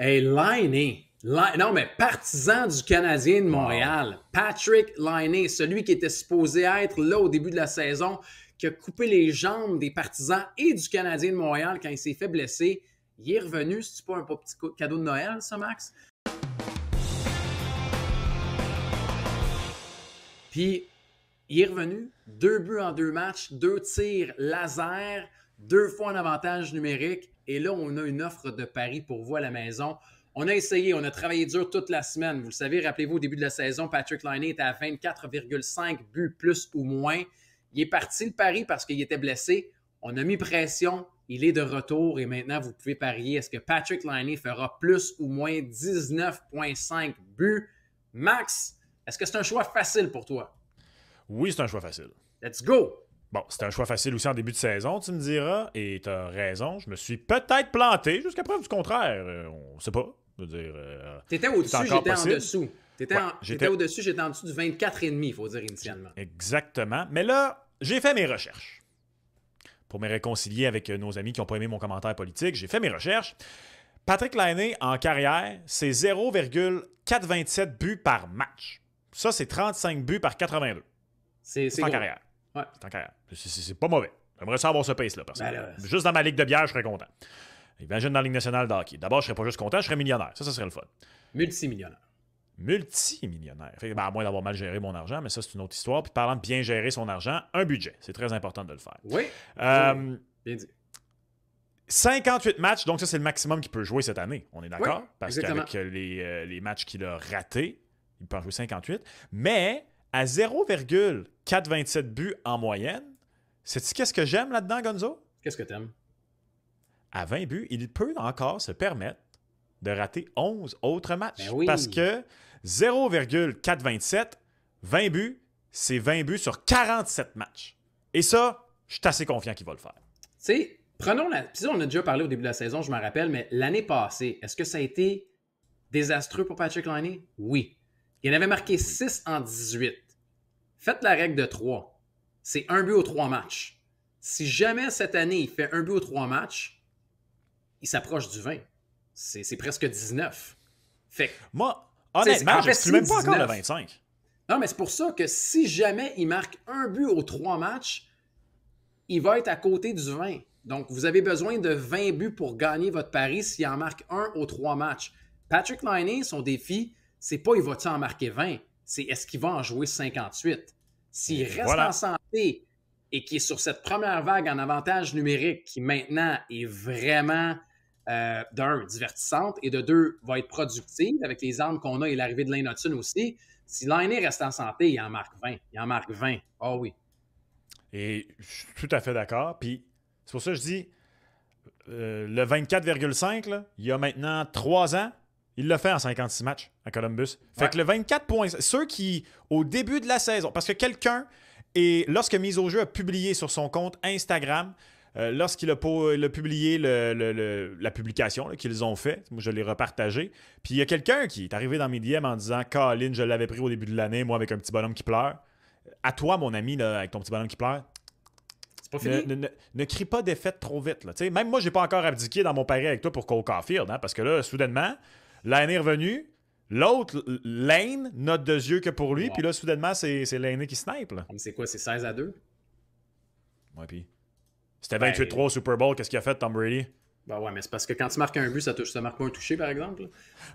Hey, non, mais partisan du Canadien de Wow. Montréal. Patrick Laine, celui qui était supposé être là au début de la saison, qui a coupé les jambes des partisans et du Canadien de Montréal quand il s'est fait blesser. Il est revenu. C'est pas un petit cadeau de Noël, ça, Max? Puis, il est revenu. 2 buts en 2 matchs, 2 tirs laser, 2 fois un avantage numérique. Et là, on a une offre de pari pour vous à la maison. On a essayé, on a travaillé dur toute la semaine. Vous le savez, rappelez-vous, au début de la saison, Patrick Laine était à 24,5 buts plus ou moins. Il est parti le pari parce qu'il était blessé. On a mis pression. Il est de retour et maintenant, vous pouvez parier. Est-ce que Patrick Laine fera plus ou moins 19,5 buts? Max, est-ce que c'est un choix facile pour toi? Oui, c'est un choix facile. Let's go! Bon, c'était un choix facile aussi en début de saison, tu me diras, et tu as raison. Je me suis peut-être planté, jusqu'à preuve du contraire. On ne sait pas. Je veux dire, t'étais au-dessus, j'étais en dessous. J'étais ouais, au-dessus, j'étais en dessous du 24,5, il faut dire initialement. Exactement. Mais là, j'ai fait mes recherches. Pour me réconcilier avec nos amis qui n'ont pas aimé mon commentaire politique, j'ai fait mes recherches. Patrick Laine, en carrière, c'est 0,427 buts par match. Ça, c'est 35 buts par 82. C'est en carrière. Ouais. C'est en carrière. C'est pas mauvais. J'aimerais ça avoir ce pace-là, personnellement. Juste dans ma ligue de bière, je serais content. Imagine dans la Ligue nationale de hockey. D'abord, je serais pas juste content, je serais millionnaire. Ça serait le fun. Multimillionnaire. Multimillionnaire. À moins d'avoir mal géré mon argent, mais ça, c'est une autre histoire. Puis parlant de bien gérer son argent, un budget. C'est très important de le faire. Oui. Bien dit. 58 matchs, donc ça, c'est le maximum qu'il peut jouer cette année. On est d'accord? Oui, parce exactement. qu'avec les matchs qu'il a ratés, il peut en jouer 58. Mais à 0,427 buts en moyenne, sais-tu qu'est-ce que j'aime là-dedans, Gonzo? Qu'est-ce que t'aimes? À 20 buts, il peut encore se permettre de rater 11 autres matchs. Ben oui. Parce que 0,427, 20 buts, c'est 20 buts sur 47 matchs. Et ça, je suis assez confiant qu'il va le faire. Tu sais, prenons la... Puis ça, on a déjà parlé au début de la saison, je m'en rappelle, mais l'année passée, est-ce que ça a été désastreux pour Patrick Laine? Oui. Il en avait marqué 6 en 18. Faites la règle de 3. C'est 1 but aux 3 matchs. Si jamais cette année, il fait 1 but aux 3 matchs, il s'approche du 20. C'est presque 19. Fait que, moi, honnêtement, je n'exclus même pas encore le 25. Non, mais c'est pour ça que si jamais il marque 1 but aux 3 matchs, il va être à côté du 20. Donc, vous avez besoin de 20 buts pour gagner votre pari s'il en marque 1 aux 3 matchs. Patrick Laine, son défi, c'est pas il va-tu en marquer 20, c'est est-ce qu'il va en jouer 58. S'il reste en santé et qu'il est sur cette première vague en avantage numérique qui maintenant est vraiment, d'un, divertissante et de deux, va être productive avec les armes qu'on a et l'arrivée de Lane Hutson aussi, si Laine reste en santé, il en marque 20. Il en marque 20. Ah oui. Et je suis tout à fait d'accord. Puis c'est pour ça que je dis, le 24,5, là, il y a maintenant 3 ans, il l'a fait en 56 matchs à Columbus. Fait que le 24 points, ceux qui, au début de la saison, parce que quelqu'un, et lorsque Mise au jeu a publié sur son compte Instagram, lorsqu'il a publié la publication qu'ils ont fait, moi je l'ai repartagé, puis il y a quelqu'un qui est arrivé dans mes DM en disant « Colin, je l'avais pris au début de l'année, moi avec un petit bonhomme qui pleure. » À toi, mon ami, là, avec ton petit bonhomme qui pleure, c'est pas fini. Ne crie pas défaite trop vite. Là. Même moi, j'ai pas encore abdiqué dans mon pari avec toi pour Cole Caulfield, hein, parce que là, soudainement, Laine est revenu, l'autre, Lane, note de yeux que pour lui, puis là, soudainement, c'est Laine qui snipe. Là. Mais c'est quoi, c'est 16-2? Ouais, puis c'était 28-3 au Super Bowl, qu'est-ce qu'il a fait, Tom Brady? Ben ouais, mais c'est parce que quand tu marques un but, ça marque pas un touché, par exemple. Là.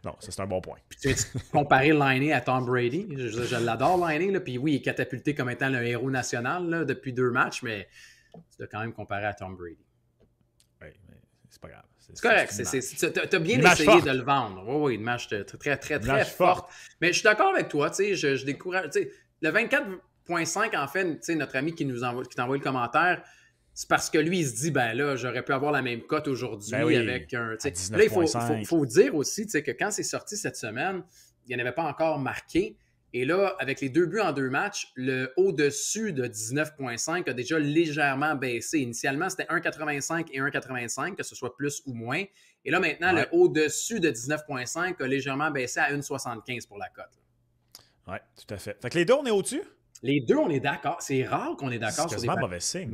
Non, ça c'est un bon point. Puis tu comparer Laine à Tom Brady. Je l'adore, Laine, là, puis oui, il est catapulté comme étant le héros national là, depuis 2 matchs, mais tu dois quand même comparer à Tom Brady. Oui, mais c'est pas grave. C'est correct. Tu as bien essayé de le vendre. Oui, une match très forte. Mais je suis d'accord avec toi. Je décourage. Le 24,5, en fait, notre ami qui t'envoie le commentaire, c'est parce que lui, il se dit, ben là, j'aurais pu avoir la même cote aujourd'hui avec un. Là, il faut dire aussi que quand c'est sorti cette semaine, il n'y en avait pas encore marqué. Et là, avec les 2 buts en 2 matchs, le au-dessus de 19,5 a déjà légèrement baissé. Initialement, c'était 1,85 et 1,85, que ce soit plus ou moins. Et là, maintenant, le au-dessus de 19,5 a légèrement baissé à 1,75 pour la cote. Oui, tout à fait. Fait que les deux, on est au-dessus? Les deux, on est d'accord. C'est rare qu'on est d'accord sur des... C'est quasiment mauvais signe.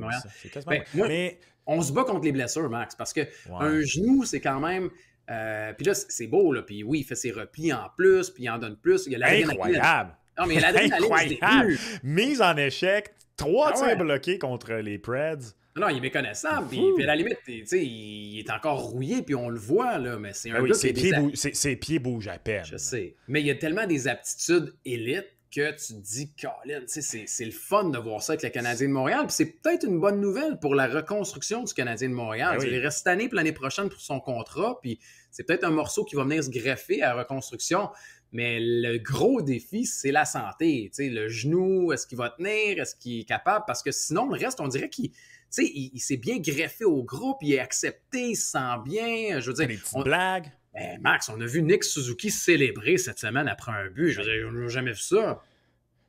Ouais. On se bat contre les blessures, Max, parce que un genou, c'est quand même... Puis là, c'est beau, là. Puis oui, il fait ses replis en plus, puis il en donne plus. Il y a incroyable! Non, mais incroyable! Mise en échec, 3 tirs bloqués contre les Preds. Non, il est méconnaissable. Puis à la limite, il est encore rouillé, puis on le voit, là. Mais c'est un gars ses pieds bougent à peine. Je sais. Mais il y a tellement des aptitudes élites que tu te dis, Colin, c'est le fun de voir ça avec le Canadien de Montréal. Puis c'est peut-être une bonne nouvelle pour la reconstruction du Canadien de Montréal. Il reste cette année et l'année prochaine pour son contrat. Puis c'est peut-être un morceau qui va venir se greffer à la reconstruction. Mais le gros défi, c'est la santé. Le genou, est-ce qu'il va tenir? Est-ce qu'il est capable? Parce que sinon, le reste, on dirait qu'il s'est bien greffé au groupe, il est accepté, il se sent bien. Je veux dire, des petites blagues. Ben, Max, on a vu Nick Suzuki célébrer cette semaine après un but. Je veux dire, on n'a jamais vu ça.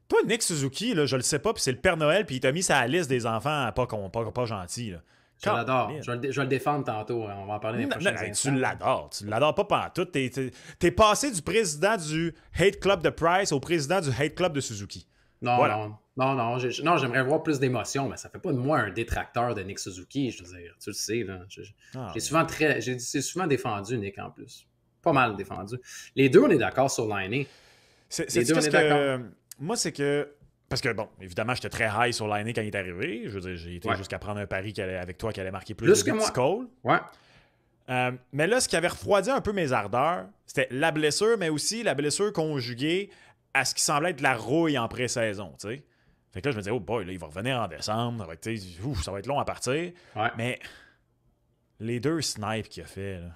Toi, Nick Suzuki, là, je le sais pas, puis c'est le Père Noël, puis il t'a mis sa liste des enfants pas gentils. Là. Je l'adore. Je vais le défendre tantôt. On va en parler dans les prochains instants. Tu l'adores. Tu l'adores pas pantoute. T'es passé du président du Hate Club de Price au président du Hate Club de Suzuki. Non, voilà. Non, j'aimerais voir plus d'émotion, mais ça fait pas de moi un détracteur de Nick Suzuki, je veux dire. Tu le sais, là. J'ai souvent défendu Nick en plus. Pas mal défendu. Les deux, on est d'accord sur Laine. Les deux, on est d'accord. Moi, c'est que... Parce que, bon, évidemment, j'étais très high sur Laine quand il est arrivé. Je veux dire, j'ai été jusqu'à prendre un pari avec toi qui allait marquer plus de buts Cole. Ouais. Mais là, ce qui avait refroidi un peu mes ardeurs, c'était la blessure, mais aussi la blessure conjuguée à ce qui semblait être la rouille en pré-saison, tu sais. Fait que là, je me disais, oh boy, là, il va revenir en décembre, ça va être long à partir. Ouais. Mais les 2 snipes qu'il a fait, là,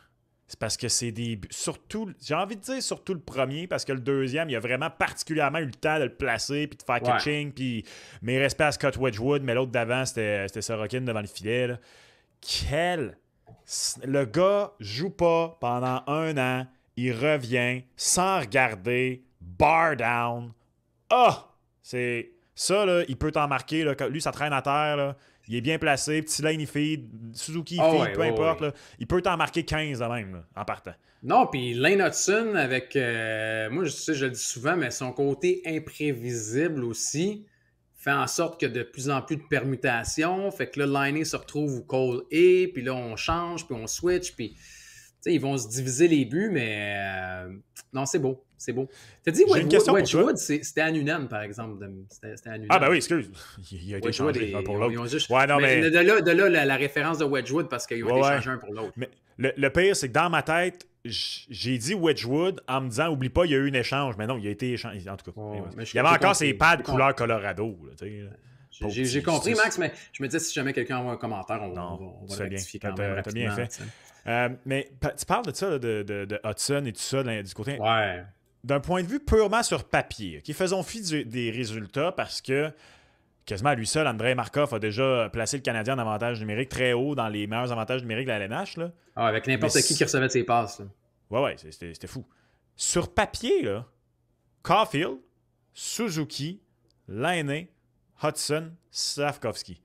c'est parce que c'est des... Surtout, j'ai envie de dire surtout le premier, parce que le deuxième, il a vraiment particulièrement eu le temps de le placer, puis de faire catching, puis mes respects à Scott Wedgwood, mais l'autre d'avant, c'était Sorokin devant le filet. Là. Le gars joue pas pendant 1 an, il revient sans regarder, bar down. C'est... Ça, là, il peut t'en marquer. Là. Lui, ça traîne à terre. Là. Il est bien placé. Petit lane, il feed. Suzuki, il feed, peu importe. Là. Il peut t'en marquer 15 de même, là, en partant. Non, puis Lane Hudson, avec... moi, je le dis souvent, mais son côté imprévisible aussi fait en sorte que de plus en plus de permutations. Fait que là, Laine se retrouve où Cole est, puis là, on change, puis on switch, puis... ils vont se diviser les buts, mais non, c'est beau. C'est beau. T'as dit Wedgwood, c'était à Nunan, par exemple. C'était à Nunan. Ah, ben oui, excuse. Il a été changé un pour l'autre. De là, la référence de Wedgwood, parce qu'ils ont été changés un pour l'autre. Mais le pire, c'est que dans ma tête, j'ai dit Wedgwood en me disant, oublie pas, il y a eu un échange. Mais non, il a été échangé. En tout cas, il y avait encore ses pads couleur Colorado. J'ai compris, Max, mais je me disais, si jamais quelqu'un envoie un commentaire, on va rectifier quand même. T'as bien fait. Mais tu parles de ça, de Hudson et tout ça, du côté... Ouais. D'un point de vue purement sur papier, faisons fi des résultats parce que quasiment à lui seul, Andrei Markov a déjà placé le Canadien en avantage numérique très haut dans les meilleurs avantages numériques de la LNH. Là. Avec n'importe qui recevait ses passes. Là. Ouais, c'était fou. Sur papier, là, Caulfield, Suzuki, Laine, Hudson, Slavkovski.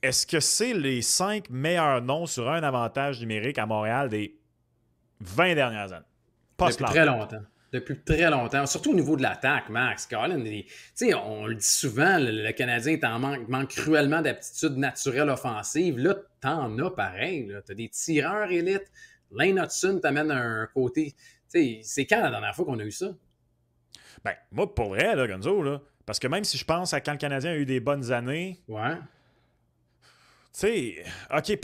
Est-ce que c'est les 5 meilleurs noms sur un avantage numérique à Montréal des 20 dernières années? Depuis très longtemps. Depuis très longtemps. Surtout au niveau de l'attaque, Max. Colin, on le dit souvent, le Canadien manque cruellement d'aptitudes naturelles offensives. Là, t'en as pareil. T'as des tireurs élites. Lane Hudson t'amène un côté... c'est quand la dernière fois qu'on a eu ça? Ben, moi, pour vrai, là, Gonzo, là, parce que même si je pense à quand le Canadien a eu des bonnes années... Ouais. Tu sais, OK,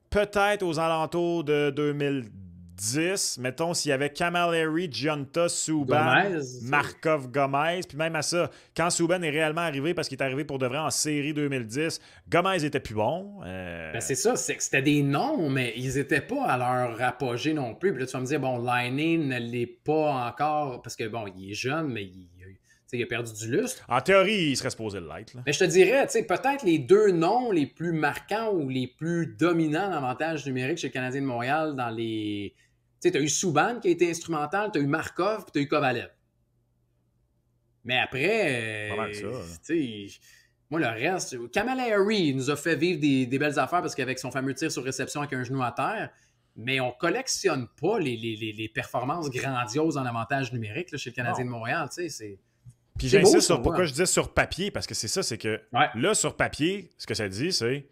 peut-être aux alentours de 2010, mettons, s'il y avait Camilleri, Gionta, Subban, Markov, Gomez, puis même à ça, quand Subban est réellement arrivé, parce qu'il est arrivé pour de vrai en série 2010, Gomez était plus bon. Ben c'est ça, c'était des noms, mais ils n'étaient pas à leur apogée non plus. Puis là, tu vas me dire, bon, Laine ne l'est pas encore, parce que, bon, il est jeune, mais il a perdu du lustre. En théorie, il serait supposé l'être. Mais je te dirais, peut-être les 2 noms les plus marquants ou les plus dominants d'avantage numérique chez le Canadien de Montréal dans les... Tu as eu Subban qui a été instrumental, tu as eu Markov, puis tu as eu Kovalev. Mais après, moi, le reste... Camilleri nous a fait vivre des belles affaires parce qu'avec son fameux tir sur réception avec un genou à terre, mais on collectionne pas les performances grandioses en avantage numérique là, chez le Canadien de Montréal. C'est... Puis j'insiste sur pourquoi je disais sur papier, parce que c'est ça, c'est que là, sur papier, ce que ça dit, c'est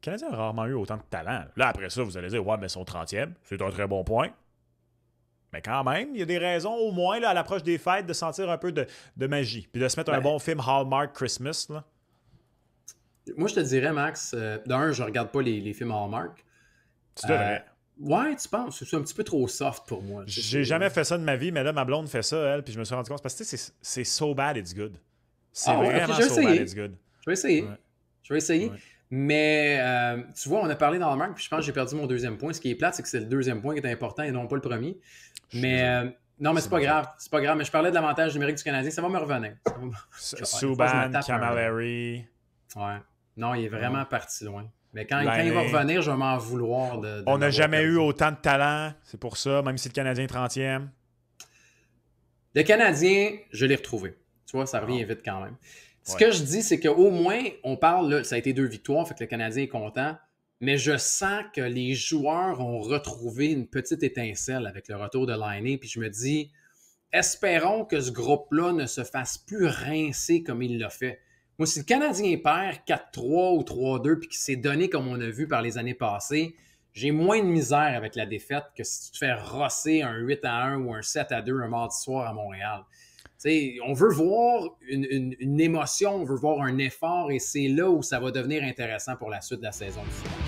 Canadien a rarement eu autant de talent. Là, après ça, vous allez dire, ouais, mais son 30e, c'est un très bon point. Mais quand même, il y a des raisons, au moins, là, à l'approche des fêtes, de sentir un peu de magie. Puis de se mettre un bon film Hallmark Christmas. Là. Moi, je te dirais, Max, d'un, je regarde pas les films Hallmark. Tu devrais. Ouais, tu penses? C'est un petit peu trop soft pour moi. J'ai jamais fait ça de ma vie, mais là, ma blonde fait ça, elle, puis je me suis rendu compte. Parce que c'est so bad, it's good. C'est vraiment so bad, it's good. Je vais essayer. Ouais. Je vais essayer. Ouais. Mais tu vois, on a parlé d'Hallmark, puis je pense que j'ai perdu mon deuxième point. Ce qui est plate, c'est que c'est le deuxième point qui est important et non pas le premier. Mais non, mais c'est pas grave. C'est pas grave. Mais je parlais de l'avantage numérique du Canadien. Ça va me revenir. Subban, Camilleri. Ouais. Non, il est vraiment parti loin. Mais quand il va revenir, je vais m'en vouloir. On n'a jamais eu autant de talent. C'est pour ça, même si le Canadien est 30e. Le Canadien, je l'ai retrouvé. Tu vois, ça revient vite quand même. Ce que je dis, c'est qu'au moins, on parle, là, ça a été 2 victoires, fait que le Canadien est content, mais je sens que les joueurs ont retrouvé une petite étincelle avec le retour de Laine, puis je me dis, espérons que ce groupe-là ne se fasse plus rincer comme il l'a fait. Moi, si le Canadien perd 4-3 ou 3-2, puis qu'il s'est donné comme on a vu par les années passées, j'ai moins de misère avec la défaite que si tu te fais rosser un 8-1 ou un 7-2 un mardi soir à Montréal. T'sais, on veut voir une émotion, on veut voir un effort et c'est là où ça va devenir intéressant pour la suite de la saison du football.